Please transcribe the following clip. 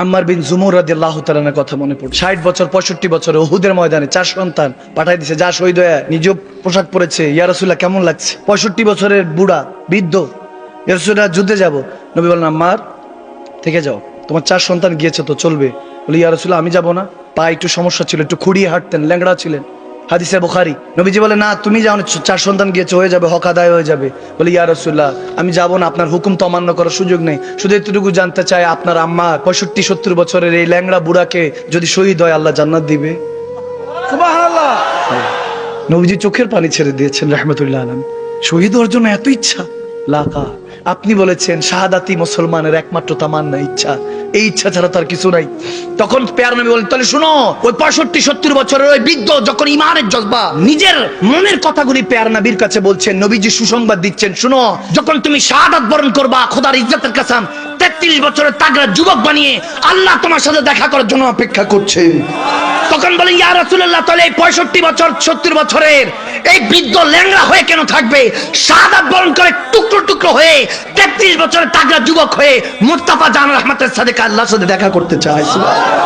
আম্মার বিন জুমুর রাদিয়াল্লাহু তাআলা এর কথা মনে পড়ে। 60 বছর 65 বছরে উহুদের ময়দানে 4 সন্তান পাঠাই দিয়েছে, যা শহীদ হয়ে নিজেও পোশাক পরেছে। ইয়া রাসূলুল্লাহ কেমন লাগছে? 65 বছরের বুড়া বৃদ্ধ, ইয়া রাসূলুল্লাহ যুদ্ধে যাব। নবী বলেন আম্মার থেকে যাও, তোমার 4 সন্তান গিয়েছে তো চলবে। বলে ইয়া রাসূলুল্লাহ আমি যাব না, পা একটু সমস্যা ছিল, একটু খুঁড়িয়ে হাঁটতেন, ল্যাংড়া ছিলেন। হাদিসে বুখারী। নবীজি বলে না তুমি যাও না, 4 সন্তান গিয়েছে, হয়ে যাবে, হক আদায় হয়ে যাবে। বলে ইয়া রাসূলুল্লাহ আমি যাব না, আপনার হুকুম তো অমান্য করার সুযোগ নেই। শুধু এতটুকু জানতে চাই আপনার আম্মা 65-70 বছরের এই ল্যাংড়া বুড়াকে যদি শহীদ হয় আল্লাহ জান্নাত দিবে? সুবহানাল্লাহ। নবীজি চোখের পানি ছেড়ে দিয়েছেন রাহমাতুল্লাহ আলাইহি। শহীদ হওয়ার জন্য এত ইচ্ছা লাকা। আপনি বলেছেন শাহাদাতি মুসলমানের একমাত্র তামান্না, ইচ্ছা। এই ইচ্ছা ছাড়া তার কিছু নাই। তখন পেয়ার নবী বলেন তাহলে শুনো, ওই 65-70 বছরের ওই বৃদ্ধ যখন ইমানের জজবা নিজের মনের কথাগুলি পেয়ার নবীর কাছে বলছেন, নবীজি সুসংবাদ দিচ্ছেন, শুনো যখন তুমি শাহাদাত বরণ করবা, খোদার ইজ্জতের কসম 33 বছরের তাগড়া যুবক বানিয়ে আল্লাহ তোমার সাথে দেখা করার জন্য অপেক্ষা করছে। তখন বলেন ইয়া রাসূলুল্লাহ তাহলে এই 65 বছর 70 বছরের এই বৃদ্ধ ল্যাংড়া হয়ে কেন থাকবে? শাহাদাত বরণ করে টুকরো টুকরো হয়ে 33 বছরের তাগড়া যুবক হয়ে মুস্তাফা জান রহমাতের সাথে আল্লাহর সাথে দেখা করতে চায়। সুবহানাল্লাহ।